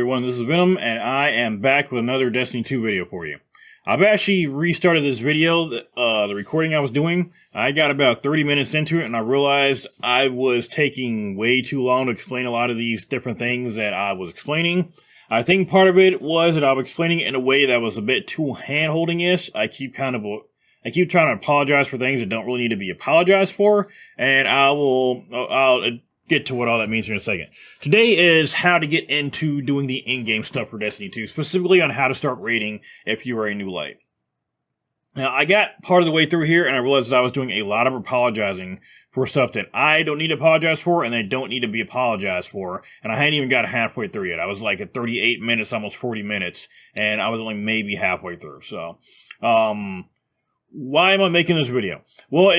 everyone, this is Venom, and I am back with another Destiny 2 video for you. I've actually restarted this video, the recording I was doing. I got about 30 minutes into it, and I realized I was taking way too long to explain a lot of these different things that I was explaining. I think part of it was that I was explaining it in a way that was a bit too hand-holding-ish. I keep trying to apologize for things that don't really need to be apologized for, and I'll get to what all that means here in a second. Today is how to get into doing the in-game stuff for Destiny 2, specifically on how to start raiding if you are a new light. Now, I got part of the way through here, and I realized that I was doing a lot of apologizing for stuff that I don't need to apologize for, and they don't need to be apologized for, and I hadn't even got halfway through yet. I was like at 38 minutes, almost 40 minutes, and I was only maybe halfway through, so, why am I making this video? Well,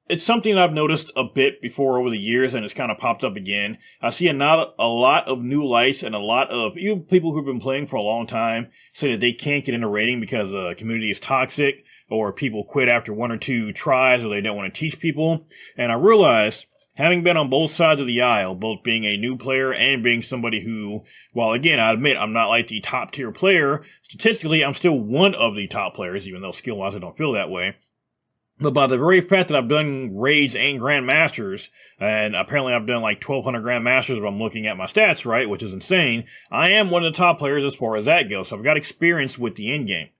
it's something that I've noticed a bit before over the years, and it's kind of popped up again. I see a lot of new lights and a lot of even people who've been playing for a long time say that they can't get into raiding because the community is toxic, or people quit after one or two tries, or they don't want to teach people. And I realized, having been on both sides of the aisle, both being a new player and being somebody who, while again, I admit I'm not like the top tier player, statistically I'm still one of the top players, even though skill-wise I don't feel that way. But by the very fact that I've done raids and Grandmasters, and apparently I've done like 1,200 Grandmasters if I'm looking at my stats right, which is insane, I am one of the top players as far as that goes, so I've got experience with the in-game.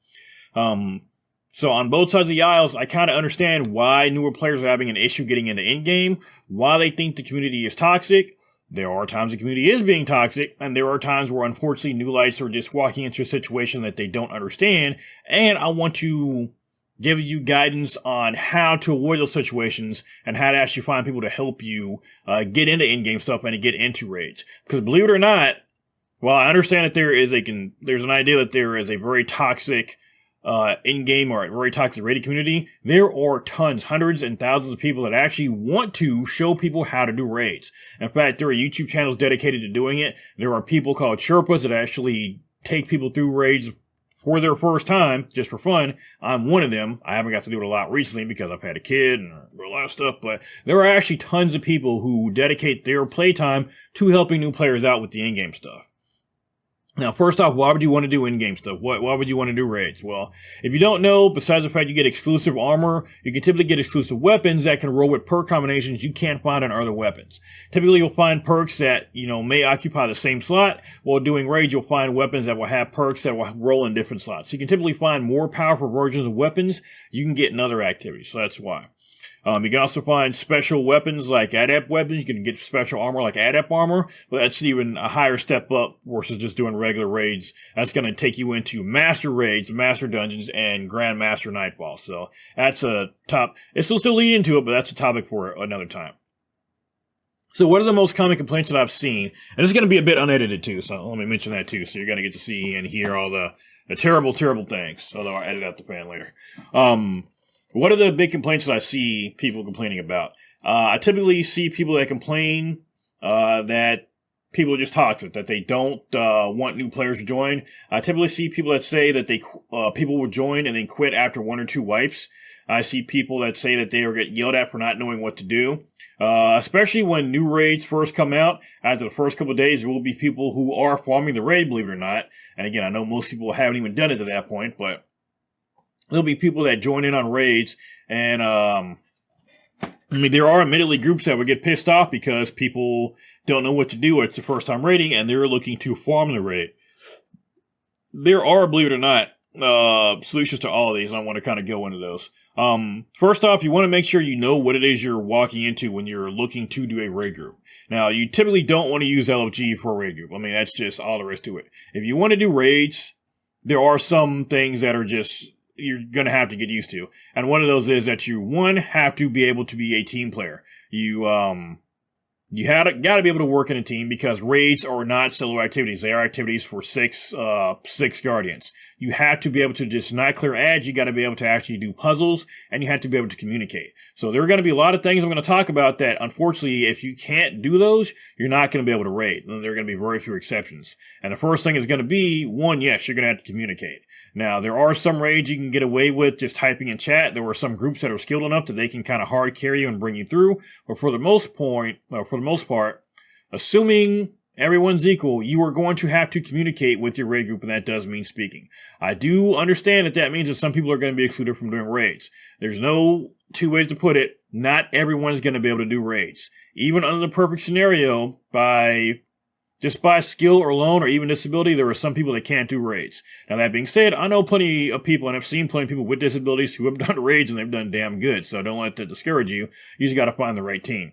So on both sides of the aisles, I kind of understand why newer players are having an issue getting into in-game, why they think the community is toxic. There are times the community is being toxic, and there are times where unfortunately new lights are just walking into a situation that they don't understand, and I want to give you guidance on how to avoid those situations and how to actually find people to help you get into in-game stuff and to get into raids. Because believe it or not, while I understand that there's an idea that there is a very toxic in-game or a very toxic raiding community, there are tons, hundreds and thousands of people that actually want to show people how to do raids. In fact, there are YouTube channels dedicated to doing it. There are people called Sherpas that actually take people through raids for their first time, just for fun. I'm one of them. I haven't got to do it a lot recently because I've had a kid and a lot of stuff, but there are actually tons of people who dedicate their playtime to helping new players out with the in-game stuff. Now, first off, why would you want to do in-game stuff? Why would you want to do raids? Well, if you don't know, besides the fact you get exclusive armor, you can typically get exclusive weapons that can roll with perk combinations you can't find on other weapons. Typically, you'll find perks that, may occupy the same slot. While doing raids, you'll find weapons that will have perks that will roll in different slots. So you can typically find more powerful versions of weapons you can get in other activities. So that's why. You can also find special weapons like adept weapons. You can get special armor like adept armor, but that's even a higher step up versus just doing regular raids. That's going to take you into master raids, master dungeons, and Grandmaster Nightfall. So that's a top. It's still lead into it, but that's a topic for another time. So what are the most common complaints that I've seen? And this is going to be a bit unedited too, so let me mention that too. So you're going to get to see and hear all the terrible, terrible things, although I'll edit out the fan later. What are the big complaints that I see people complaining about? I typically see people that complain that people are just toxic, that they don't want new players to join. I typically see people that say that people will join and then quit after one or two wipes. I see people that say that they will get yelled at for not knowing what to do. Especially when new raids first come out, after the first couple of days, there will be people who are farming the raid, believe it or not. And again, I know most people haven't even done it to that point, but there'll be people that join in on raids, and there are admittedly groups that would get pissed off because people don't know what to do. It's the first time raiding, and they're looking to farm the raid. There are, believe it or not, solutions to all of these, and I want to kind of go into those. First off, you want to make sure you know what it is you're walking into when you're looking to do a raid group. Now, you typically don't want to use LFG for a raid group. That's just all there is to it. If you want to do raids, there are some things that are just you're going to have to get used to. And one of those is that you, one, have to be able to be a team player. You got to be able to work in a team because raids are not solo activities. They are activities for six guardians. You have to be able to just not clear ads. You got to be able to actually do puzzles, and you have to be able to communicate. So there are going to be a lot of things I'm going to talk about that, unfortunately, if you can't do those, you're not going to be able to raid. There are going to be very few exceptions. And the first thing is going to be, one, yes, you're going to have to communicate. Now, there are some raids you can get away with just typing in chat. There are some groups that are skilled enough that they can kind of hard carry you and bring you through. But for the most part, assuming everyone's equal, you are going to have to communicate with your raid group, and that does mean speaking. I do understand that means that some people are going to be excluded from doing raids. There's no two ways to put it. Not everyone's going to be able to do raids. Even under the perfect scenario, just by skill or alone or even disability, there are some people that can't do raids. Now, that being said, I know plenty of people, and I've seen plenty of people with disabilities who have done raids, and they've done damn good, so don't let that discourage you. You just got to find the right team.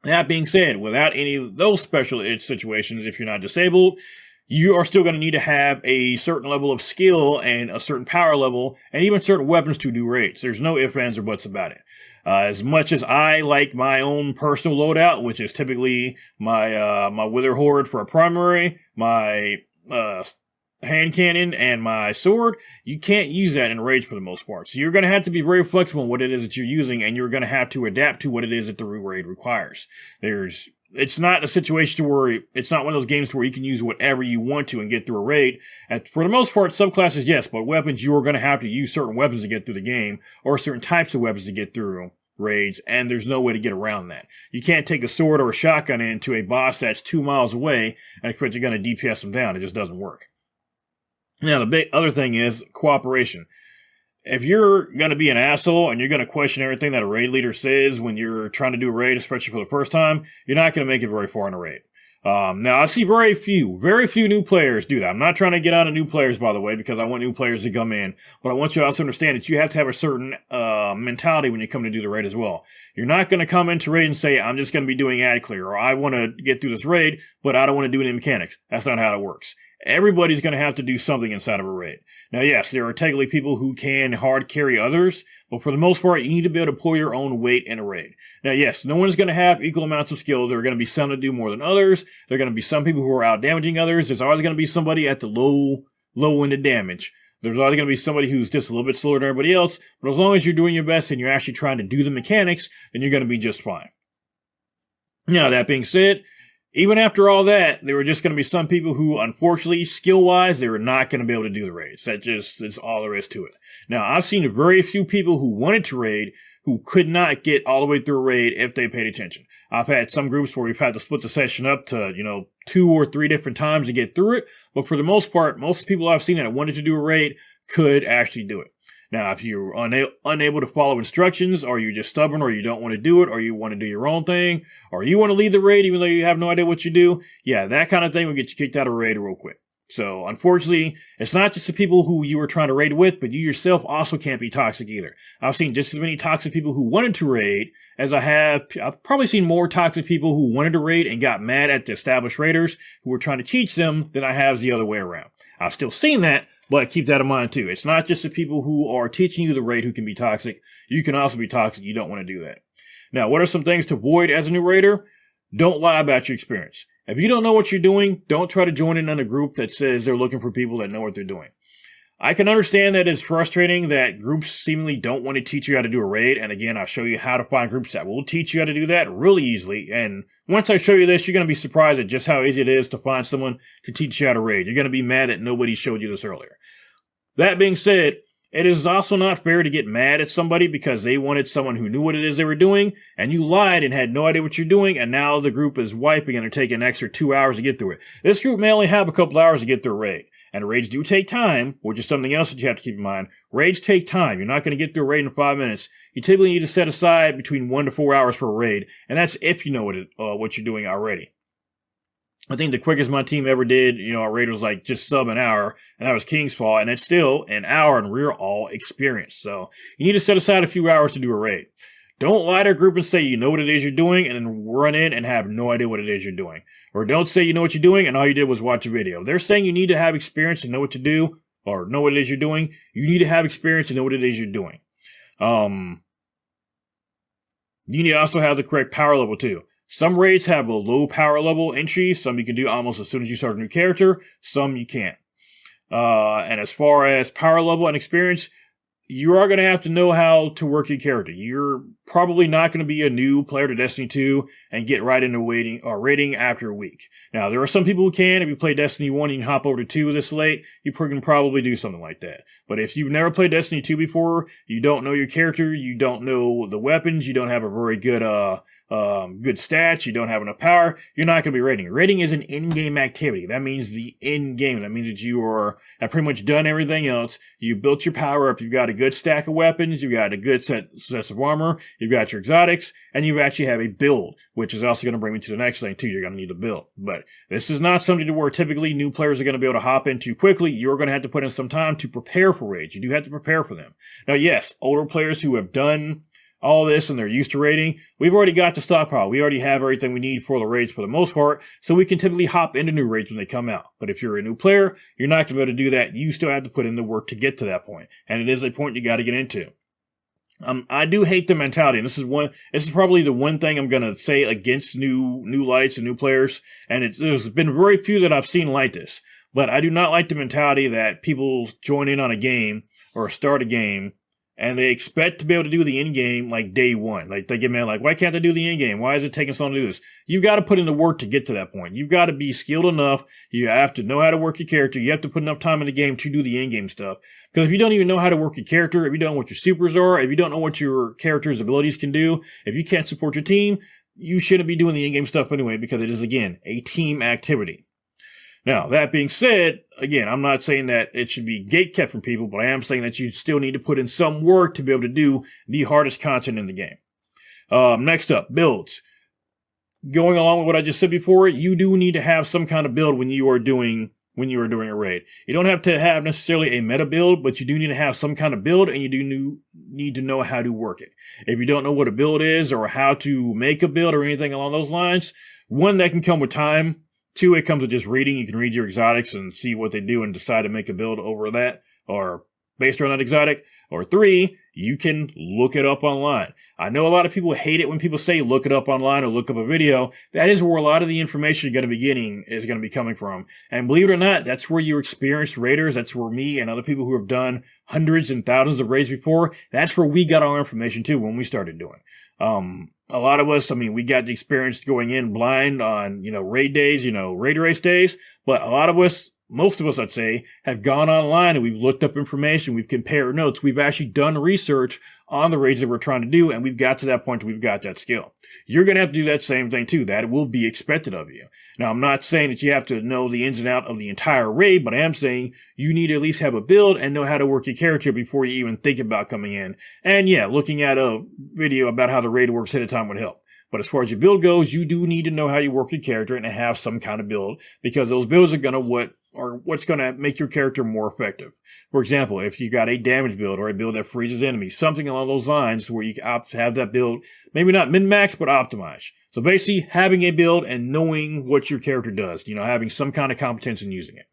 That being said, without any of those special situations, if you're not disabled, you are still going to need to have a certain level of skill and a certain power level and even certain weapons to do raids. There's no ifs, ands, or buts about it. As much as I like my own personal loadout, which is typically my Wither Horde for a primary, my hand cannon, and my sword, you can't use that in raids for the most part. So you're going to have to be very flexible in what it is that you're using, and you're going to have to adapt to what it is that the raid requires. It's not a situation where it's not one of those games where you can use whatever you want to and get through a raid. For the most part, subclasses, yes, but weapons, you are going to have to use certain weapons to get through the game, or certain types of weapons to get through raids, and there's no way to get around that. You can't take a sword or a shotgun into a boss that's 2 miles away and expect you're going to DPS them down. It just doesn't work. Now, the big other thing is cooperation. If you're going to be an asshole and you're going to question everything that a raid leader says when you're trying to do a raid, especially for the first time, you're not going to make it very far in a raid. Now, I see very few new players do that. I'm not trying to get out of new players, by the way, because I want new players to come in. But I want you to also understand that you have to have a certain mentality when you come to do the raid as well. You're not going to come into raid and say, I'm just going to be doing ad clear, or I want to get through this raid, but I don't want to do any mechanics. That's not how it works. Everybody's going to have to do something inside of a raid. Now, yes, there are technically people who can hard carry others, but for the most part, you need to be able to pull your own weight in a raid. Now, yes, no one's going to have equal amounts of skill. There are going to be some that do more than others. There are going to be some people who are out damaging others. There's always going to be somebody at the low end of damage. There's always going to be somebody who's just a little bit slower than everybody else, but as long as you're doing your best and you're actually trying to do the mechanics, then you're going to be just fine. Now, that being said, even after all that, there were just going to be some people who, unfortunately, skill-wise, they were not going to be able to do the raids. That's all there is to it. Now, I've seen very few people who wanted to raid who could not get all the way through a raid if they paid attention. I've had some groups where we've had to split the session up to, 2 or 3 different times to get through it, but for the most part, most people I've seen that wanted to do a raid could actually do it. Now, if you're unable to follow instructions, or you're just stubborn, or you don't want to do it, or you want to do your own thing, or you want to lead the raid even though you have no idea what you do, yeah, that kind of thing will get you kicked out of a raid real quick. So, unfortunately, it's not just the people who you were trying to raid with, but you yourself also can't be toxic either. I've seen just as many toxic people who wanted to raid as I've probably seen more toxic people who wanted to raid and got mad at the established raiders who were trying to teach them than I have the other way around. I've still seen that, but keep that in mind too. It's not just the people who are teaching you the raid who can be toxic. You can also be toxic. You don't want to do that. Now, what are some things to avoid as a new raider? Don't lie about your experience. If you don't know what you're doing, don't try to join in on a group that says they're looking for people that know what they're doing. I can understand that it's frustrating that groups seemingly don't want to teach you how to do a raid, and again, I'll show you how to find groups that will teach you how to do that really easily, and once I show you this, you're going to be surprised at just how easy it is to find someone to teach you how to raid. You're going to be mad that nobody showed you this earlier. That being said, it is also not fair to get mad at somebody because they wanted someone who knew what it is they were doing, and you lied and had no idea what you're doing, and now the group is wiping and they're taking an extra 2 hours to get through it. This group may only have a couple hours to get through a raid, and raids do take time, which is something else that you have to keep in mind. Raids take time. You're not going to get through a raid in 5 minutes. You typically need to set aside between 1 to 4 hours for a raid, and that's if you know what you're doing already. I think the quickest my team ever did, our raid was like just sub an hour, and that was King's Paw, and it's still an hour, and we're all experienced. So you need to set aside a few hours to do a raid. Don't lie to a group and say you know what it is you're doing, and then run in and have no idea what it is you're doing. Or don't say you know what you're doing, and all you did was watch a video. They're saying you need to have experience to know what to do, or know what it is you're doing. You need to have experience to know what it is you're doing. You need to also have the correct power level too. Some raids have a low power level entry. Some you can do almost as soon as you start a new character. Some you can't. And as far as power level and experience, you are going to have to know how to work your character. You're probably not going to be a new player to Destiny 2 and get right into raiding after a week. Now, there are some people who can. If you play Destiny 1 and you hop over to 2 this late, you can probably do something like that. But if you've never played Destiny 2 before, you don't know your character, you don't know the weapons, you don't have a very good good stats, you don't have enough power, you're not going to be raiding. Raiding is an in-game activity. That means the in-game. That means that have pretty much done everything else. You built your power up. You've got a good stack of weapons. You've got a good sets of armor. You've got your exotics, and you actually have a build, which is also going to bring me to the next thing too. You're going to need a build. But this is not something to where typically new players are going to be able to hop into quickly. You're going to have to put in some time to prepare for raids. You do have to prepare for them. Now, yes, older players who have done all this and they're used to raiding, we've already got the stockpile. We already have everything we need for the raids for the most part, so we can typically hop into new raids when they come out. But if you're a new player, you're not going to be able to do that. You still have to put in the work to get to that point, and it is a point you got to get into. I do hate the mentality, and this is probably the one thing I'm going to say against new lights and new players, and there's been very few that I've seen like this, but I do not like the mentality that people join in on a game or start a game and they expect to be able to do the end game like day one. Like they get mad, like, why can't I do the end game? Why is it taking so long to do this? You've got to put in the work to get to that point. You've got to be skilled enough. You have to know how to work your character. You have to put enough time in the game to do the end game stuff. Because if you don't even know how to work your character, if you don't know what your supers are, if you don't know what your character's abilities can do, if you can't support your team, you shouldn't be doing the end game stuff anyway, because it is, again, a team activity. Now, that being said, again, I'm not saying that it should be gatekept from people, but I am saying that you still need to put in some work to be able to do the hardest content in the game. Next up, builds. Going along with what I just said before, you do need to have some kind of build when you are doing a raid. You don't have to have necessarily a meta build, but you do need to have some kind of build, and you do need to know how to work it. If you don't know what a build is or how to make a build or anything along those lines, one, that can come with time. Two, it comes with just reading. You can read your exotics and see what they do and decide to make a build over that or based around that exotic. Or three, you can look it up online. I know a lot of people hate it when people say look it up online or look up a video. That is where a lot of the information you're going to be getting is going to be coming from. And believe it or not, that's where your experienced raiders, that's where me and other people who have done hundreds and thousands of raids before, that's where we got our information too when we started doing. A lot of us, we got the experience going in blind on, raid days, raid race days, but a lot of us, most of us, I'd say, have gone online and we've looked up information, we've compared notes, we've actually done research on the raids that we're trying to do, and we've got to that point, we've got that skill. You're going to have to do that same thing too. That will be expected of you. Now, I'm not saying that you have to know the ins and outs of the entire raid, but I am saying you need to at least have a build and know how to work your character before you even think about coming in. And yeah, looking at a video about how the raid works ahead of time would help. But as far as your build goes, you do need to know how you work your character and have some kind of build, because those builds are what's going to make your character more effective. For example, if you got a damage build or a build that freezes enemies, something along those lines where you have that build, maybe not min-max, but optimized. So basically, having a build and knowing what your character does, having some kind of competence in using it.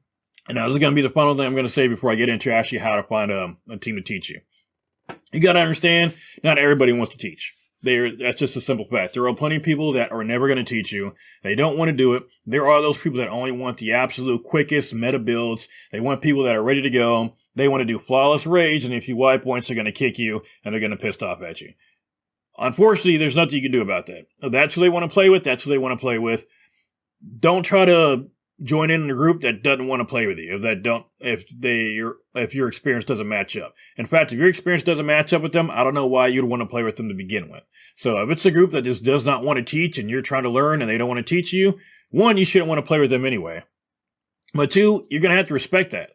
And now this is going to be the final thing I'm going to say before I get into actually how to find a team to teach you. You got to understand, not everybody wants to teach. That's just a simple fact. There are plenty of people that are never going to teach you. They don't want to do it. There are those people that only want the absolute quickest meta builds. They want people that are ready to go. They want to do flawless raids, and if you wipe once, they're going to kick you, and they're going to piss off at you. Unfortunately, there's nothing you can do about that. If that's who they want to play with, that's who they want to play with. Don't try to join in a group that doesn't want to play with you, if your experience doesn't match up. In fact, if your experience doesn't match up with them, I don't know why you'd want to play with them to begin with. So if it's a group that just does not want to teach and you're trying to learn and they don't want to teach you, one, you shouldn't want to play with them anyway. But two, you're going to have to respect that.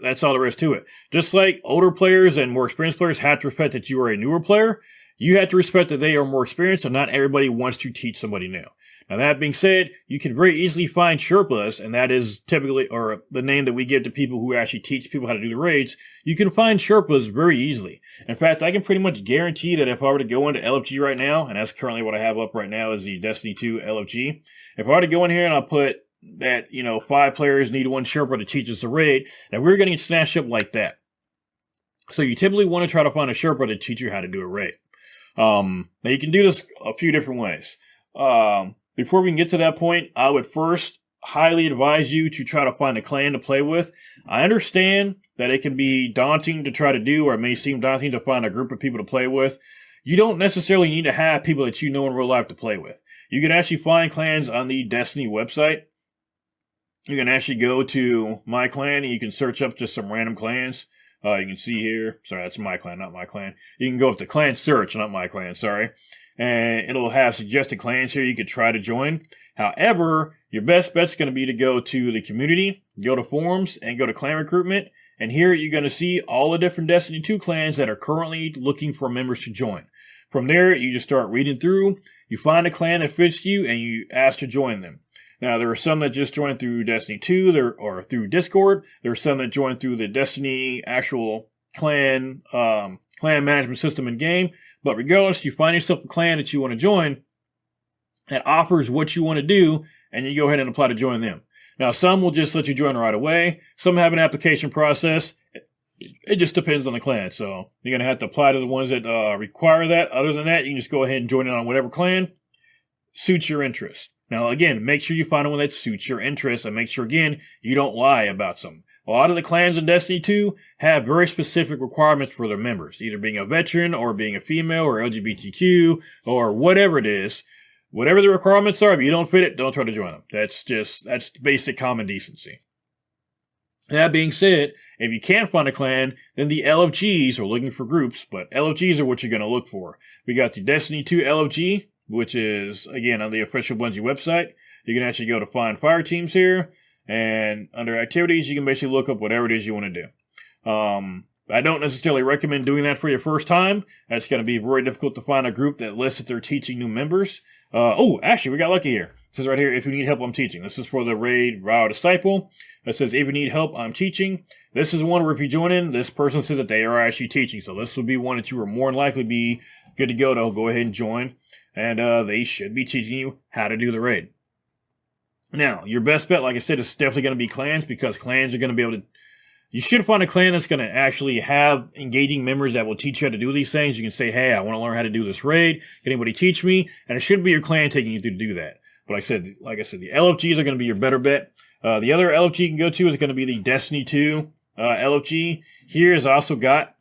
That's all there is to it. Just like older players and more experienced players have to respect that you are a newer player, you have to respect that they are more experienced, and not everybody wants to teach somebody new. Now, that being said, you can very easily find Sherpas, and that is typically, or the name that we give to people who actually teach people how to do the raids. You can find Sherpas very easily. In fact, I can pretty much guarantee that if I were to go into LFG right now, and that's currently what I have up right now is the Destiny 2 LFG. If I were to go in here and I'll put that, 5 players need one Sherpa to teach us a raid, and we're going to get snatched up like that. So you typically want to try to find a Sherpa to teach you how to do a raid. Now you can do this a few different ways. Before we can get to that point, I would first highly advise you to try to find a clan to play with. I understand that it can be daunting to try to do, or it may seem daunting to find a group of people to play with. You don't necessarily need to have people that you know in real life to play with. You can actually find clans on the Destiny website. You can actually go to My Clan and you can search up just some random clans. You can see here, sorry, that's my clan, not my clan. You can go up to clan search, not my clan, sorry. And it'll have suggested clans here you could try to join. However, your best bet's going to be to go to the community, go to forums, and go to clan recruitment. And here you're going to see all the different Destiny 2 clans that are currently looking for members to join. From there, you just start reading through, you find a clan that fits you, and you ask to join them. Now, there are some that just joined through Destiny 2 or through Discord. There are some that joined through the Destiny actual clan management system in game. But regardless, you find yourself a clan that you want to join that offers what you want to do, and you go ahead and apply to join them. Now, some will just let you join right away. Some have an application process. It just depends on the clan. So you're going to have to apply to the ones that require that. Other than that, you can just go ahead and join in on whatever clan suits your interest. Now, again, make sure you find one that suits your interests, and make sure, again, you don't lie about something. A lot of the clans in Destiny 2 have very specific requirements for their members, either being a veteran or being a female or LGBTQ or whatever it is. Whatever the requirements are, if you don't fit it, don't try to join them. That's basic common decency. That being said, if you can't find a clan, then the LFGs are looking for groups, but LFGs are what you're going to look for. We got the Destiny 2 LFG, which is, again, on the official Bungie website. You can actually go to find fire teams here, and under activities, you can basically look up whatever it is you want to do. I don't necessarily recommend doing that for your first time. That's going to be very difficult to find a group that lists that they're teaching new members. Actually, we got lucky here. It says right here, if you need help, I'm teaching. This is for the raid Raw Disciple. It says, if you need help, I'm teaching. This is one where if you join in, this person says that they are actually teaching. So this would be one that you are more than likely be good to go to. Go ahead and join. And they should be teaching you how to do the raid. Now, your best bet, like I said, is definitely going to be clans, because clans are going to be able to... You should find a clan that's going to actually have engaging members that will teach you how to do these things. You can say, hey, I want to learn how to do this raid. Can anybody teach me? And it should be your clan taking you through to do that. But like I said, the LFGs are going to be your better bet. The other LFG you can go to is going to be the Destiny 2 LFG. Here has also got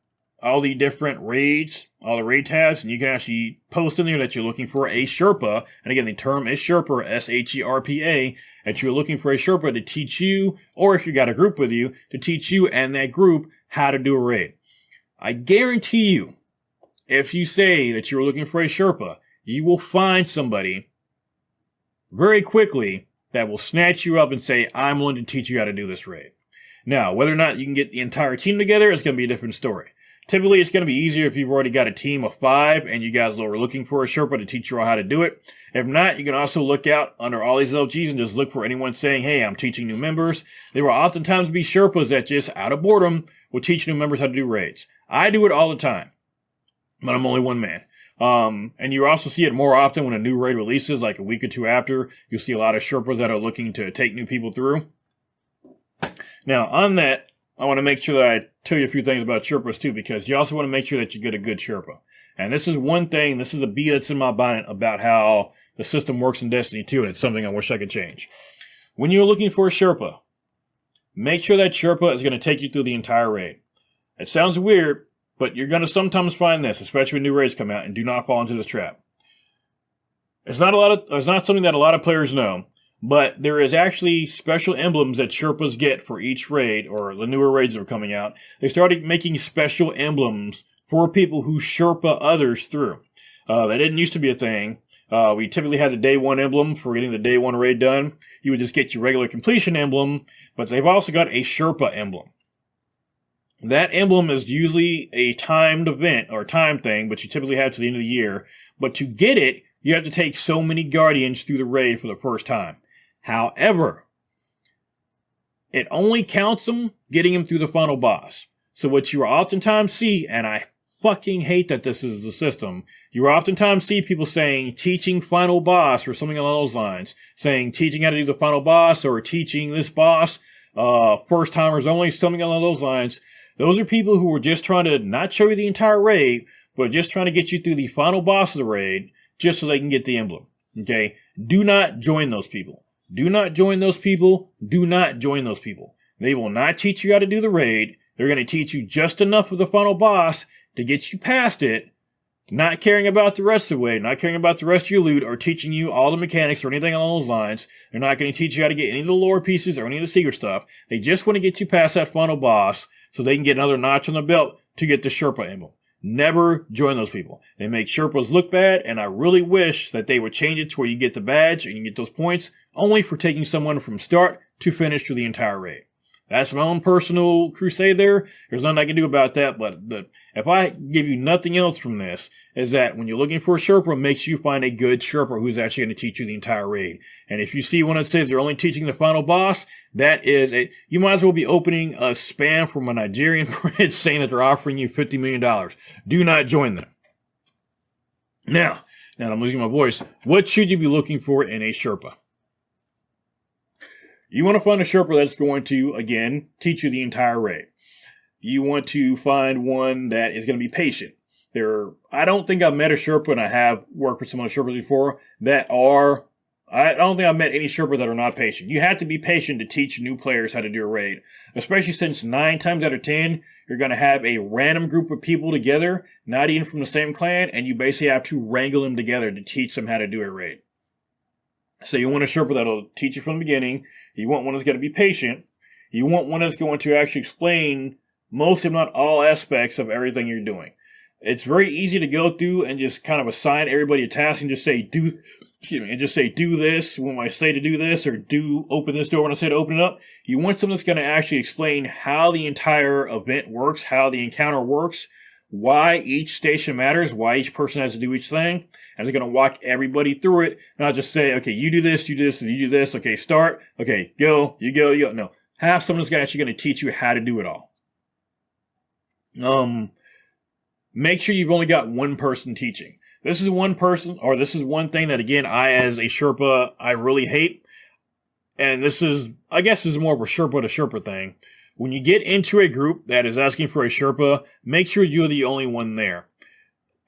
all the different raids, all the raid tabs, and you can actually post in there that you're looking for a Sherpa. And again, the term is Sherpa, S-H-E-R-P-A, that you're looking for a Sherpa to teach you, or if you got a group with you, to teach you and that group how to do a raid. I guarantee you, if you say that you're looking for a Sherpa, you will find somebody very quickly that will snatch you up and say, I'm willing to teach you how to do this raid. Now, whether or not you can get the entire team together is going to be a different story. Typically, it's going to be easier if you've already got a team of 5 and you guys are looking for a Sherpa to teach you all how to do it. If not, you can also look out under all these LGs and just look for anyone saying, hey, I'm teaching new members. There will oftentimes be Sherpas that just, out of boredom, will teach new members how to do raids. I do it all the time, but I'm only one man. And you also see it more often when a new raid releases, like a week or two after. You'll see a lot of Sherpas that are looking to take new people through. Now, on that, I want to make sure that I tell you a few things about Sherpas too, because you also want to make sure that you get a good Sherpa. And this is one thing, this is a bee that's in my bonnet about how the system works in Destiny 2, and it's something I wish I could change. When you're looking for a Sherpa, make sure that Sherpa is going to take you through the entire raid. It sounds weird, but you're going to sometimes find this, especially when new raids come out, and do not fall into this trap. It's not something that a lot of players know. But there is actually special emblems that Sherpas get for each raid, or the newer raids that are coming out. They started making special emblems for people who Sherpa others through. That didn't used to be a thing. We typically had the day 1 emblem for getting the day 1 raid done. You would just get your regular completion emblem, but they've also got a Sherpa emblem. That emblem is usually a timed event or time thing, but you typically have to the end of the year. But to get it, you have to take so many Guardians through the raid for the first time. However, it only counts them getting them through the final boss. So what you oftentimes see, and I fucking hate that this is the system, you oftentimes see people saying teaching final boss or something along those lines, saying teaching how to do the final boss or teaching this boss, first timers only, something along those lines. Those are people who are just trying to not show you the entire raid, but just trying to get you through the final boss of the raid just so they can get the emblem. Okay? Do not join those people. Do not join those people. Do not join those people. They will not teach you how to do the raid. They're going to teach you just enough of the final boss to get you past it not caring about the rest of the way, not caring about the rest of your loot, or teaching you all the mechanics or anything along those lines. They're not going to teach you how to get any of the lore pieces or any of the secret stuff. They just want to get you past that final boss so they can get another notch on the belt to get the Sherpa emblem. Never join those people. They make Sherpas look bad, and I really wish that they would change it to where you get the badge and you get those points only for taking someone from start to finish through the entire raid. That's my own personal crusade there. There's nothing I can do about that, but if I give you nothing else from this, is that when you're looking for a Sherpa, make sure you find a good Sherpa who's actually going to teach you the entire raid. And if you see one that says they're only teaching the final boss, you might as well be opening a spam from a Nigerian bridge saying that they're offering you $50 million. Do not join them. Now I'm losing my voice. What should you be looking for in a Sherpa? You want to find a Sherpa that's going to, again, teach you the entire raid. You want to find one that is going to be patient. I don't think I've met a Sherpa, and I have worked with some other Sherpas before, I don't think I've met any Sherpa that are not patient. You have to be patient to teach new players how to do a raid, especially since 9 times out of 10, you're going to have a random group of people together, not even from the same clan, and you basically have to wrangle them together to teach them how to do a raid. So you want a Sherpa that'll teach you from the beginning. You want one that's going to be patient. You want one that's going to actually explain most, if not all, aspects of everything you're doing. It's very easy to go through and just kind of assign everybody a task and just say, do this when I say to do this, or open this door when I say to open it up. You want something that's going to actually explain how the entire event works, how the encounter works, why each station matters, why each person has to do each thing, and it's going to walk everybody through it, not just say, okay, you do this, and you do this, okay, start, okay, go, you go. No, have someone that's actually going to teach you how to do it all. Make sure you've only got one person teaching. This is one thing that, again, I, as a Sherpa, I really hate, and this is more of a Sherpa to Sherpa thing. When you get into a group that is asking for a Sherpa, make sure you're the only one there.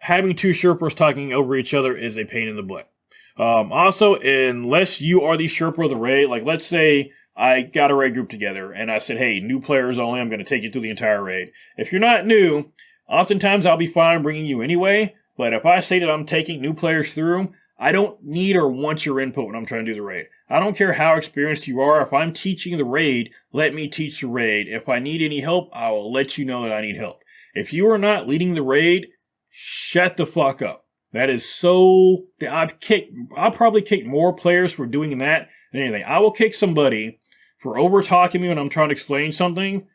Having 2 Sherpas talking over each other is a pain in the butt. Also, unless you are the Sherpa of the raid, like let's say I got a raid group together and I said, hey, new players only, I'm going to take you through the entire raid. If you're not new, oftentimes I'll be fine bringing you anyway, but if I say that I'm taking new players through, I don't need or want your input when I'm trying to do the raid. I don't care how experienced you are. If I'm teaching the raid, let me teach the raid. If I need any help, I will let you know that I need help. If you are not leading the raid, shut the fuck up. That is so... I'll probably kick more players for doing that than anything. I will kick somebody for over-talking me when I'm trying to explain something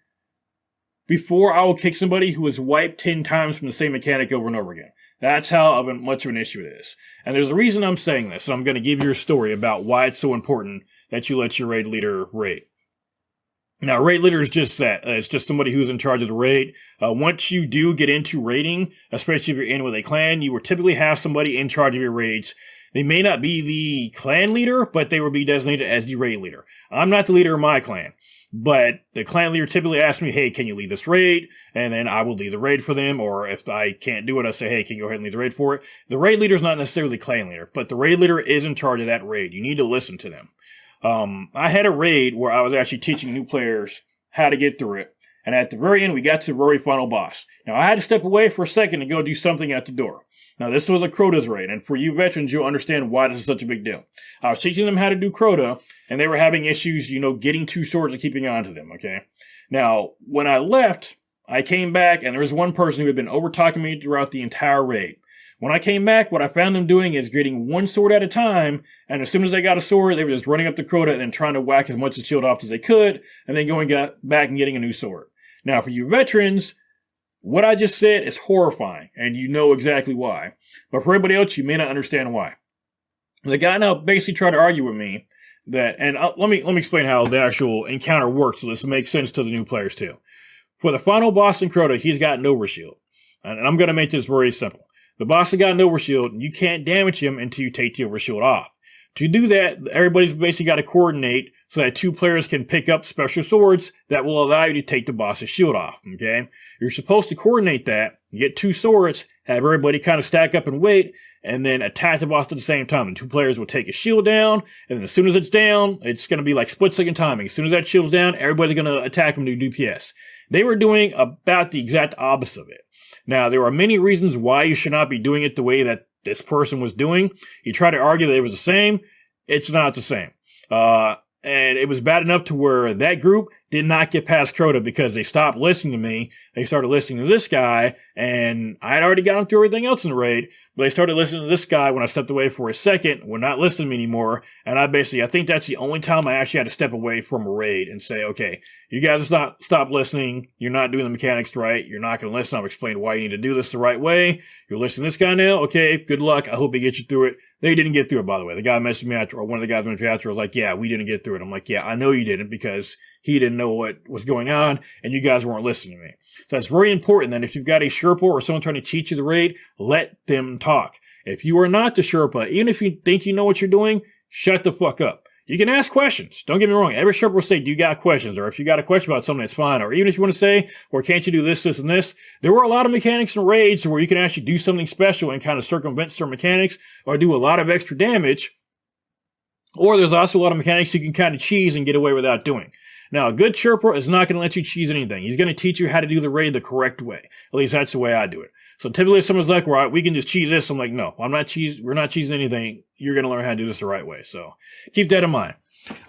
before I will kick somebody who has wiped 10 times from the same mechanic over and over again. That's how much of an issue it is. And there's a reason I'm saying this, and I'm going to give you a story about why it's so important that you let your raid leader raid. Now, raid leader is just that. It's just somebody who's in charge of the raid. Once you do get into raiding, especially if you're in with a clan, you will typically have somebody in charge of your raids. They may not be the clan leader, but they will be designated as the raid leader. I'm not the leader of my clan, but the clan leader typically asks me, hey, can you lead this raid? And then I will lead the raid for them, or if I can't do it, I say, hey, can you go ahead and lead the raid for it? The raid leader is not necessarily the clan leader, but the raid leader is in charge of that raid. You need to listen to them. I had a raid where I was actually teaching new players how to get through it, and at the very end, we got to the very final boss. Now, I had to step away for a second to go do something at the door. Now, this was a Crota's raid, and for you veterans, you'll understand why this is such a big deal. I was teaching them how to do Crota, and they were having issues, getting 2 swords and keeping on to them, okay? Now, when I left, I came back, and there was one person who had been over-talking me throughout the entire raid. When I came back, what I found them doing is getting 1 sword at a time, and as soon as they got a sword, they were just running up the Crota and then trying to whack as much of the shield off as they could, and then going back and getting a new sword. Now, for you veterans, what I just said is horrifying, and you know exactly why. But for everybody else, you may not understand why. The guy now basically tried to argue with me that, and let me explain how the actual encounter works so this makes sense to the new players too. For the final boss in Crota, he's got an overshield. And I'm going to make this very simple. The boss has got an overshield, and you can't damage him until you take the overshield off. To do that, everybody's basically got to coordinate so that 2 players can pick up special swords that will allow you to take the boss's shield off, okay? You're supposed to coordinate that, get 2 swords, have everybody kind of stack up and wait, and then attack the boss at the same time. And 2 players will take a shield down, and then as soon as it's down, it's going to be like split-second timing. As soon as that shield's down, everybody's going to attack him to do DPS. They were doing about the exact opposite of it. Now, there are many reasons why you should not be doing it the way that this person was doing. You try to argue that it was the same. It's not the same. And it was bad enough to where that group did not get past Crota because they stopped listening to me. They started listening to this guy, and I had already gotten through everything else in the raid, but they started listening to this guy when I stepped away for a second, were not listening to me anymore, and I think that's the only time I actually had to step away from a raid and say, okay, you guys have stopped listening, you're not doing the mechanics right, you're not going to listen, I've explained why you need to do this the right way, you're listening to this guy now, okay, good luck, I hope he gets you through it. They didn't get through it, by the way. The guy messaged me after, or one of the guys messaged me after, was like, yeah, we didn't get through it. I'm like, yeah, I know you didn't because he didn't know what was going on and you guys weren't listening to me. So it's very important that if you've got a Sherpa or someone trying to teach you the raid, let them talk. If you are not the Sherpa, even if you think you know what you're doing, shut the fuck up. You can ask questions. Don't get me wrong. Every Sherpa will say, do you got questions? Or if you got a question about something, that's fine. Or even if you want to say, or can't you do this, this, and this? There were a lot of mechanics in raids where you can actually do something special and kind of circumvent certain mechanics or do a lot of extra damage. Or there's also a lot of mechanics you can kind of cheese and get away without doing. Now, a good Sherpa is not going to let you cheese anything. He's going to teach you how to do the raid the correct way. At least that's the way I do it. So typically if someone's like, right, we can just cheese this. I'm like, no, we're not cheesing anything. You're going to learn how to do this the right way. So keep that in mind.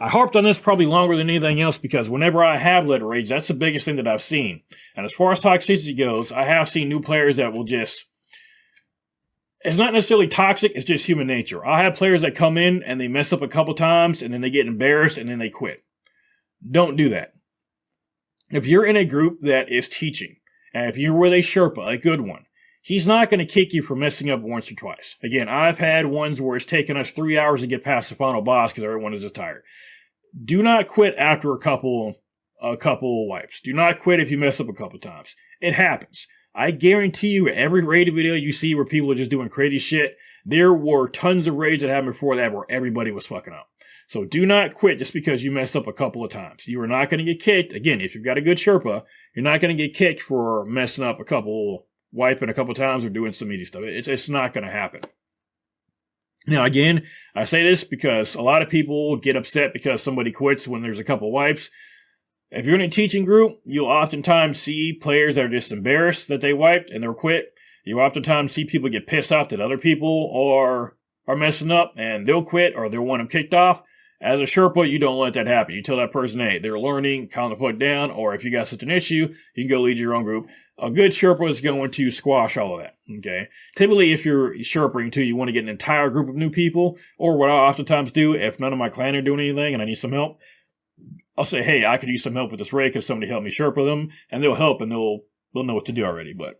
I harped on this probably longer than anything else because whenever I have led raids, that's the biggest thing that I've seen. And as far as toxicity goes, I have seen new players that will just... It's not necessarily toxic, it's just human nature. I have players that come in and they mess up a couple times and then they get embarrassed and then they quit. Don't do that. If you're in a group that is teaching, and if you're with a Sherpa, a good one, he's not going to kick you for messing up once or twice. Again, I've had ones where it's taken us 3 hours to get past the final boss because everyone is just tired. Do not quit after a couple wipes. Do not quit if you mess up a couple times. It happens. I guarantee you, every raid video you see where people are just doing crazy shit, there were tons of raids that happened before that where everybody was fucking up. So do not quit just because you messed up a couple of times. You are not going to get kicked. Again, if you've got a good Sherpa, you're not going to get kicked for messing up wiping a couple times or doing some easy stuff. It's not going to happen. Now, again, I say this because a lot of people get upset because somebody quits when there's a couple wipes. If you're in a teaching group, you'll oftentimes see players that are just embarrassed that they wiped and they'll quit. You oftentimes see people get pissed off that other people are messing up and they'll quit or they'll want them kicked off. As a Sherpa, you don't let that happen. You tell that person, hey, they're learning, calm the fuck down, or if you got such an issue, you can go lead your own group. A good Sherpa is going to squash all of that, okay? Typically, if you're Sherpaing too, you want to get an entire group of new people, or what I oftentimes do, if none of my clan are doing anything and I need some help, I'll say, hey, I could use some help with this raid because somebody helped me Sherpa them, and they'll help and they'll know what to do already, but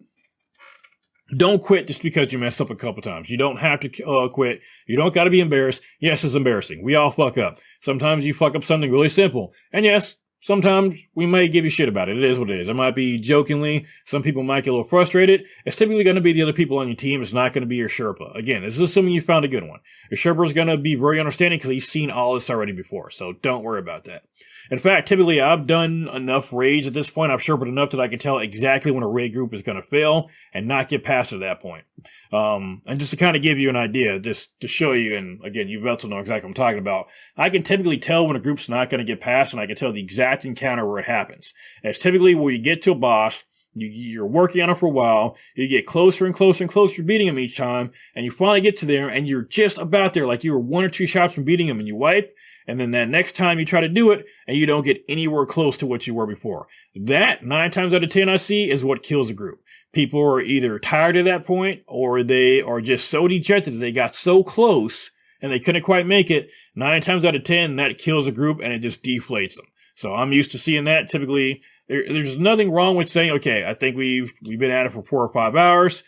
don't quit just because you messed up a couple times. You don't have to quit. You don't got to be embarrassed. Yes, it's embarrassing. We all fuck up. Sometimes you fuck up something really simple. And yes, sometimes we might give you shit about it. It is what it is. It might be jokingly. Some people might get a little frustrated. It's typically going to be the other people on your team. It's not going to be your Sherpa. Again, this is assuming you found a good one. Your Sherpa is going to be very understanding because he's seen all this already before. So don't worry about that. In fact, typically I've done enough raids at this point. I've Sherpa'd enough that I can tell exactly when a raid group is going to fail and not get past at that point. And just to kind of give you an idea, just to show you, and again, you also know exactly what I'm talking about, I can typically tell when a group's not going to get past, and I can tell the exact encounter where it happens. And it's typically where you get to a boss, you're working on it for a while, you get closer and closer and closer to beating him each time, and you finally get to there, and you're just about there, like you were 1 or 2 shots from beating him, and you wipe, and then that next time you try to do it, and you don't get anywhere close to what you were before. That, 9 times out of 10 I see, is what kills a group. People are either tired at that point, or they are just so dejected that they got so close, and they couldn't quite make it. 9 times out of 10, that kills a group, and it just deflates them. So I'm used to seeing that. Typically, there's nothing wrong with saying, okay, I think we've been at it for 4 or 5 hours.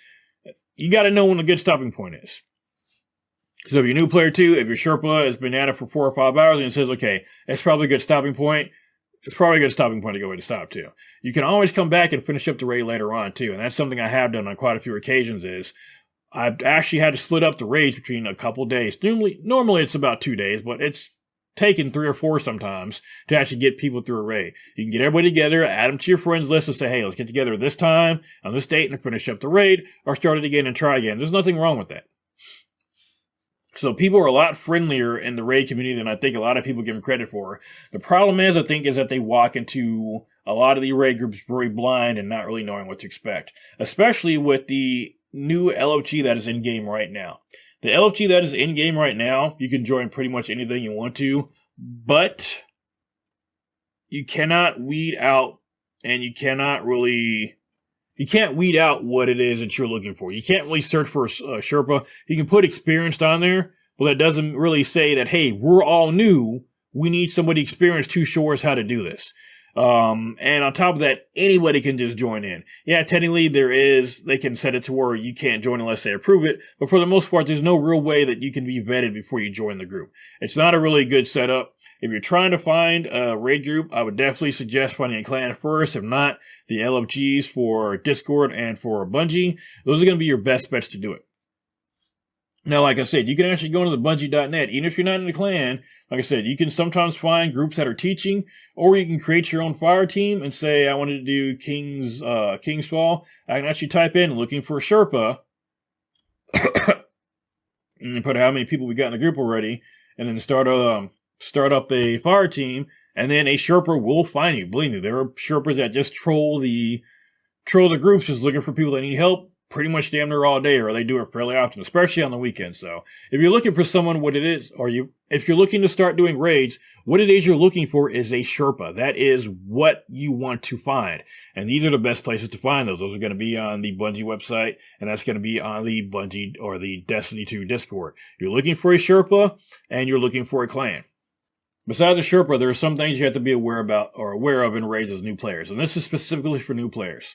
You got to know when a good stopping point is. So if you're a new player too, if your Sherpa has been at it for 4 or 5 hours and it says, okay, that's probably a good stopping point, it's probably a good stopping point to go ahead to stop too. You can always come back and finish up the raid later on too. And that's something I have done on quite a few occasions is, I've actually had to split up the raids between a couple days. Normally it's about 2 days, but it's taken 3 or 4 sometimes to actually get people through a raid. You can get everybody together, add them to your friends list, and say, hey, let's get together this time, on this date, and finish up the raid, or start it again and try again. There's nothing wrong with that. So people are a lot friendlier in the raid community than I think a lot of people give them credit for. The problem is, I think, is that they walk into a lot of the raid groups very blind and not really knowing what to expect, especially with the new LFG that is in game right now. The LFG that is in game right now, you can join pretty much anything you want to, but you cannot weed out, and you can't weed out what it is that you're looking for. You can't really search for a Sherpa. You can put experienced on there, but that doesn't really say that, hey, we're all new. We need somebody experienced to show us how to do this. And on top of that, anybody can just join in. Yeah, technically they can set it to where you can't join unless they approve it, but for the most part, there's no real way that you can be vetted before you join the group. It's not a really good setup. If you're trying to find a raid group, I would definitely suggest finding a clan first. If not, the LFGs for Discord and for Bungie, those are going to be your best bets to do it. Now, like I said, you can actually go into the Bungie.net. Even if you're not in the clan, like I said, you can sometimes find groups that are teaching, or you can create your own fire team and say, I wanted to do King's Fall. I can actually type in looking for a Sherpa, and put how many people we got in the group already, and then start up a fire team, and then a Sherpa will find you. Believe me, there are Sherpas that just troll the groups, just looking for people that need help pretty much damn near all day, or they do it fairly often, especially on the weekends. So if you're looking for someone, if you're looking to start doing raids, what it is you're looking for is a Sherpa. That is what you want to find. And these are the best places to find those. Those are going to be on the Bungie website, and that's going to be on the Bungie or the Destiny 2 Discord. You're looking for a Sherpa, and you're looking for a clan. Besides a Sherpa, there are some things you have to be aware of in raids as new players, and this is specifically for new players.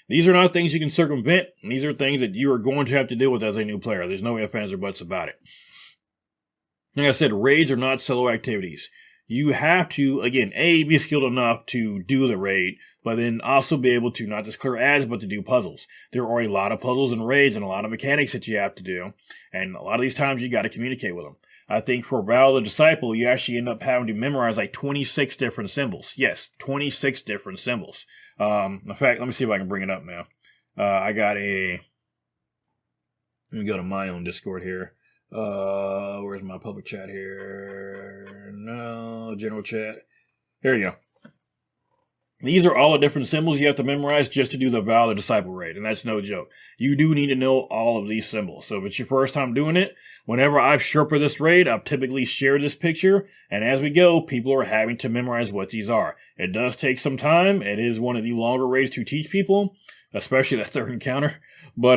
These are not things you can circumvent, and these are things that you are going to have to deal with as a new player. There's no ifs, ands, or buts about it. Like I said, raids are not solo activities. You have to, again, be skilled enough to do the raid, but then also be able to not just clear ads, but to do puzzles. There are a lot of puzzles and raids and a lot of mechanics that you have to do, and a lot of these times you got to communicate with them. I think for Battle of the Disciple, you actually end up having to memorize like 26 different symbols. Yes, 26 different symbols. In fact, let me see if I can bring it up now. Let me go to my own Discord here. Where's my public chat here? No, general chat. Here you go. These are all the different symbols you have to memorize just to do the Battle of the Disciple raid, and that's no joke. You do need to know all of these symbols. So if it's your first time doing it, whenever I've Sherpa this raid, I've typically shared this picture, and as we go, people are having to memorize what these are. It does take some time. It is one of the longer raids to teach people, especially that third encounter. But,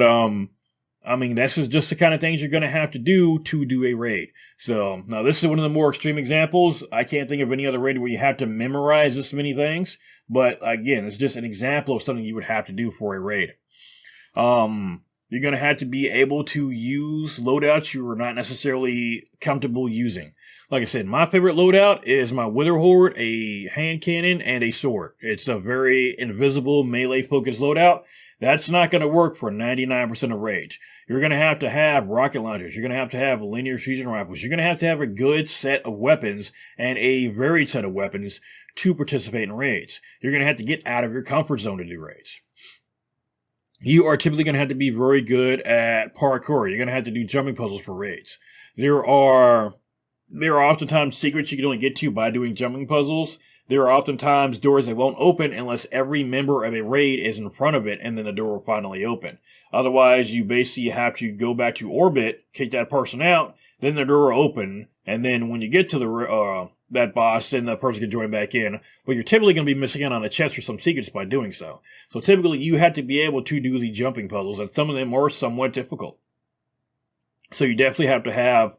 this is just the kind of things you're going to have to do a raid. So, now this is one of the more extreme examples. I can't think of any other raid where you have to memorize this many things. But, again, it's just an example of something you would have to do for a raid. You're going to have to be able to use loadouts you are not necessarily comfortable using. Like I said, my favorite loadout is my Wither Horde, a hand cannon, and a sword. It's a very invisible, melee-focused loadout. That's not going to work for 99% of raids. You're going to have rocket launchers. You're going to have linear fusion rifles. You're going to have a good set of weapons and a varied set of weapons to participate in raids. You're going to have to get out of your comfort zone to do raids. You are typically going to have to be very good at parkour. You're going to have to do jumping puzzles for raids. There are oftentimes secrets you can only get to by doing jumping puzzles. There are oftentimes doors that won't open unless every member of a raid is in front of it, and then the door will finally open. Otherwise, you basically have to go back to orbit, kick that person out, then the door will open, and then when you get to that boss, then the person can join back in. But you're typically going to be missing out on a chest or some secrets by doing so. So typically, you have to be able to do the jumping puzzles, and some of them are somewhat difficult. So you definitely have to have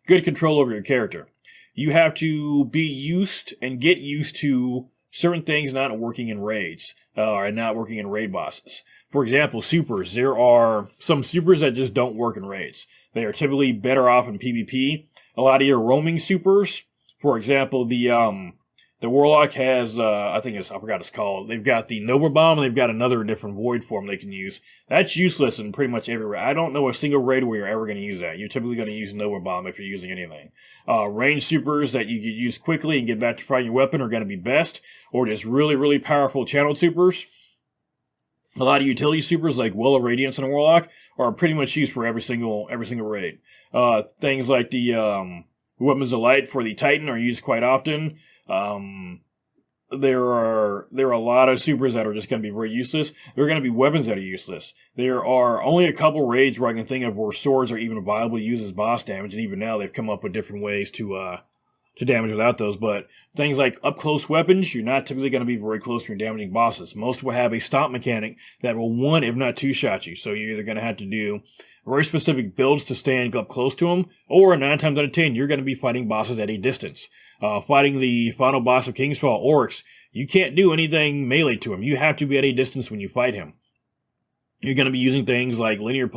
good control over your character. You have to be used and get used to certain things not working in raids, or not working in raid bosses. For example, supers. There are some supers that just don't work in raids. They are typically better off in PvP. A lot of your roaming supers, for example, the The Warlock has, I forgot what it's called. They've got the Nova Bomb, and they've got another different Void form they can use. That's useless in pretty much every raid. I don't know a single raid where you're ever going to use that. You're typically going to use Nova Bomb if you're using anything. Range supers that you can use quickly and get back to fighting your weapon are going to be best, or just really, really powerful channeled supers. A lot of utility supers like Well of Radiance and Warlock are pretty much used for every single raid. Things like the Weapons of Light for the Titan are used quite often. There are a lot of supers that are just going to be very useless. There are going to be weapons that are useless. There are only a couple raids where I can think of where swords are even viable to use as boss damage, and even now they've come up with different ways to damage without those. But things like up close weapons, you're not typically going to be very close when you're damaging bosses. Most will have a stomp mechanic that will one, if not two, shot you. So you're either going to have to do very specific builds to stand up close to them, or 9 times out of 10, you're going to be fighting bosses at a distance. Fighting the final boss of Kingsfall, Oryx, you can't do anything melee to him. You have to be at a distance when you fight him. You're going to be using things like linear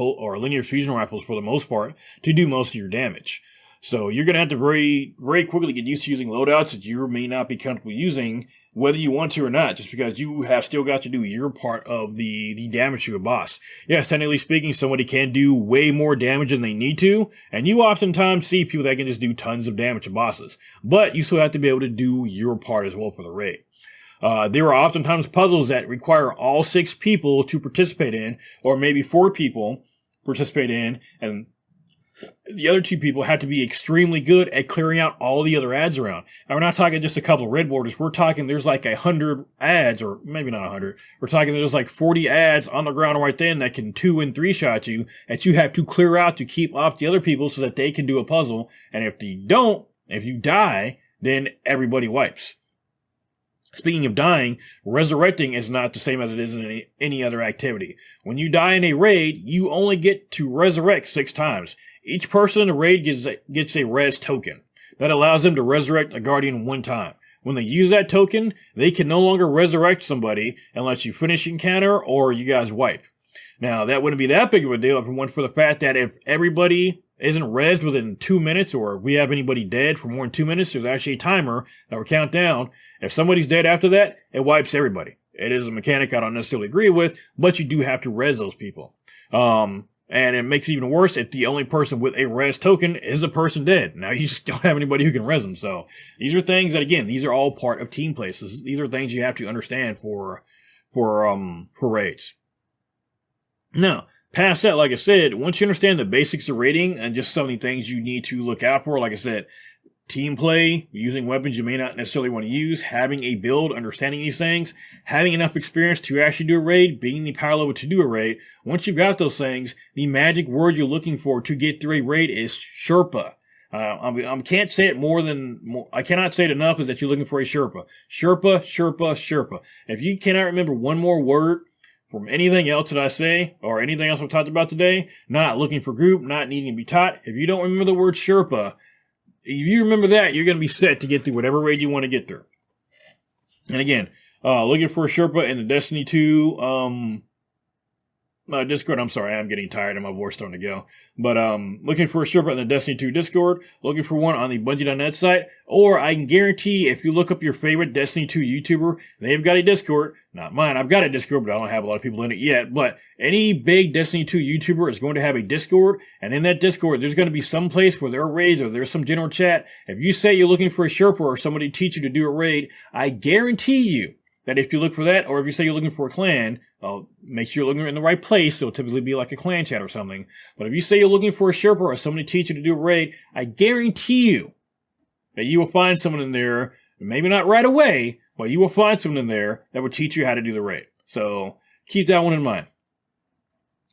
fusion rifles for the most part to do most of your damage. So you're going to have to very, very quickly get used to using loadouts that you may not be comfortable using, whether you want to or not, just because you have still got to do your part of the damage to a boss. Yes, technically speaking, somebody can do way more damage than they need to, and you oftentimes see people that can just do tons of damage to bosses. But you still have to be able to do your part as well for the raid. There are oftentimes puzzles that require all 6 people to participate in, or maybe 4 people participate in, and the other 2 people have to be extremely good at clearing out all the other ads around. Now, we're not talking just a couple of red borders. We're talking there's like 100 ads, or maybe not 100. We're talking there's like 40 ads on the ground right then that can 2 and 3 shot you, that you have to clear out to keep off the other people so that they can do a puzzle. And if you die, then everybody wipes. Speaking of dying, resurrecting is not the same as it is in any other activity. When you die in a raid, you only get to resurrect 6 times. Each person in the raid gets a res token. That allows them to resurrect a guardian 1 time. When they use that token, they can no longer resurrect somebody unless you finish encounter or you guys wipe. Now, that wouldn't be that big of a deal if it weren't for the fact that if everybody isn't rezzed within 2 minutes, or we have anybody dead for more than 2 minutes, there's actually a timer that will count down. If somebody's dead after that, it wipes everybody. It is a mechanic I don't necessarily agree with, but you do have to res those people. And it makes it even worse if the only person with a res token is a person dead. Now you just don't have anybody who can res them. So these are things that, again, these are all part of team plays. These are things you have to understand for raids. Now, past that, like I said, once you understand the basics of raiding and just some of the things you need to look out for, like I said, team play, using weapons you may not necessarily want to use, having a build, understanding these things, having enough experience to actually do a raid, being the power level to do a raid. Once you've got those things, the magic word you're looking for to get through a raid is Sherpa. I can't say it I cannot say it enough, is that you're looking for a Sherpa. Sherpa, Sherpa, Sherpa. If you cannot remember one more word from anything else that I say, or anything else I've talked about today, not looking for group, not needing to be taught, if you don't remember the word Sherpa, if you remember that, you're going to be set to get through whatever raid you want to get through. And again, looking for a Sherpa in the Destiny 2 Discord. I'm sorry, I'm getting tired and my voice starting to go. But looking for a Sherpa in the Destiny 2 Discord, looking for one on the Bungie.net site, or I can guarantee if you look up your favorite Destiny 2 YouTuber, they've got a Discord. Not mine, I've got a Discord, but I don't have a lot of people in it yet. But any big Destiny 2 YouTuber is going to have a Discord, and in that Discord, there's going to be some place where there are raids or there's some general chat. If you say you're looking for a Sherpa or somebody to teach you to do a raid, I guarantee you that if you look for that, or if you say you're looking for a clan, make sure you're looking in the right place. It'll typically be like a clan chat or something. But if you say you're looking for a Sherpa or somebody to teach you to do a raid, I guarantee you that you will find someone in there, maybe not right away, but you will find someone in there that will teach you how to do the raid. So keep that one in mind.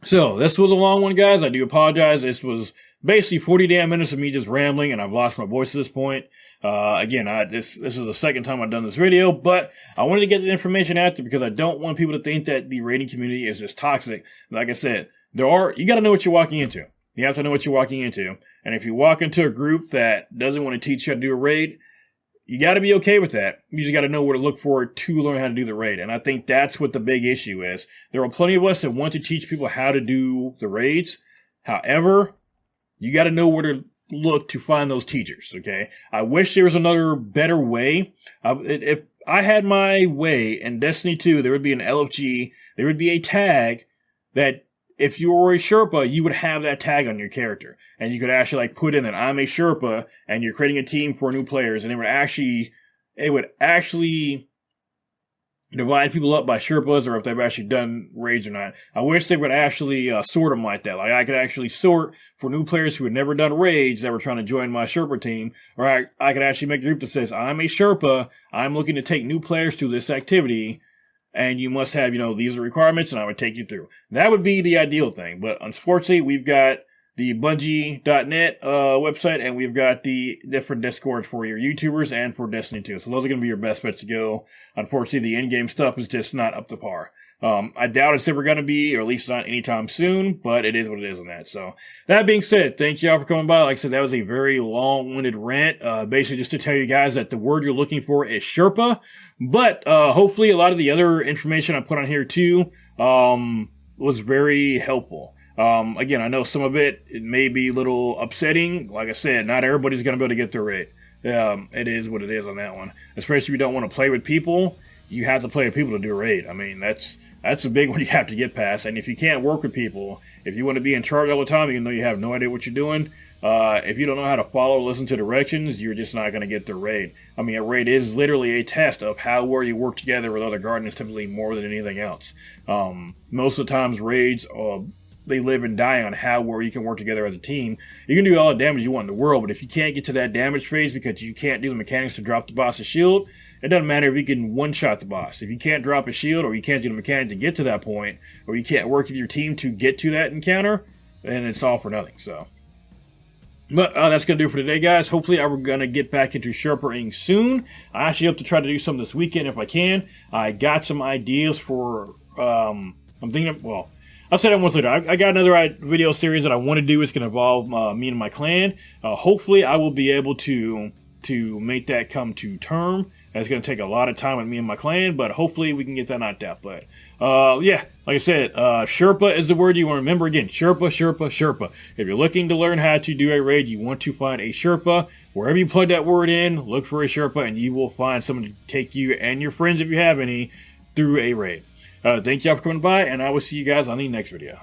So this was a long one, guys. I do apologize. This was basically 40 damn minutes of me just rambling, and I've lost my voice at this point. Again, this is the second time I've done this video, but I wanted to get the information out there because I don't want people to think that the raiding community is just toxic. Like I said, you got to know what you're walking into. You have to know what you're walking into. And if you walk into a group that doesn't want to teach you how to do a raid, you got to be okay with that. You just got to know where to look for to learn how to do the raid. And I think that's what the big issue is. There are plenty of us that want to teach people how to do the raids. However, you got to know where to look to find those teachers, okay? I wish there was another better way. If I had my way in Destiny 2, there would be an LFG, there would be a tag that if you were a Sherpa, you would have that tag on your character. And you could actually like put in that I'm a Sherpa and you're creating a team for new players, and it would actually divide people up by Sherpas, or if they've actually done raids or not. I wish they would actually sort them like that. Like I could actually sort for new players who had never done raids that were trying to join my Sherpa team, or I could actually make a group that says, I'm a Sherpa, I'm looking to take new players to this activity, and you must have, these are requirements, and I would take you through. That would be the ideal thing, but unfortunately, we've got the Bungie.net website, and we've got the different Discords for your YouTubers and for Destiny 2. So those are going to be your best bets to go. Unfortunately, the in-game stuff is just not up to par. I doubt it's ever going to be, or at least not anytime soon, but it is what it is on that. So that being said, thank you all for coming by. Like I said, that was a very long-winded rant, basically just to tell you guys that the word you're looking for is Sherpa, but hopefully a lot of the other information I put on here too was very helpful. Again, I know some of it may be a little upsetting. Like I said, not everybody's going to be able to get through it. It is what it is on that one. Especially if you don't want to play with people, you have to play with people to do a raid. I mean, that's a big one you have to get past. And if you can't work with people, if you want to be in charge all the time, even though you have no idea what you're doing, if you don't know how to follow or listen to directions, you're just not going to get the raid. I mean, a raid is literally a test of how well you work together with other Guardians, typically more than anything else. Most of the times, raids they live and die on how well you can work together as a team. You can do all the damage you want in the world, but if you can't get to that damage phase because you can't do the mechanics to drop the boss's shield, it doesn't matter if you can one-shot the boss. If you can't drop a shield, or you can't do the mechanic to get to that point, or you can't work with your team to get to that encounter, then it's all for nothing. So, but that's going to do it for today, guys. Hopefully, I'm going to get back into Sherpaing soon. I actually hope to try to do some this weekend if I can. I got some ideas for, I'm thinking of, well, I'll say that once later. I got another video series that I want to do. It's going to involve me and my clan. Hopefully, I will be able to make that come to term. It's going to take a lot of time with me and my clan, but hopefully we can get that knocked out. But, yeah, like I said, Sherpa is the word you want to remember. Again, Sherpa, Sherpa, Sherpa. If you're looking to learn how to do a raid, you want to find a Sherpa. Wherever you plug that word in, look for a Sherpa, and you will find someone to take you and your friends, if you have any, through a raid. Thank y'all for coming by, and I will see you guys on the next video.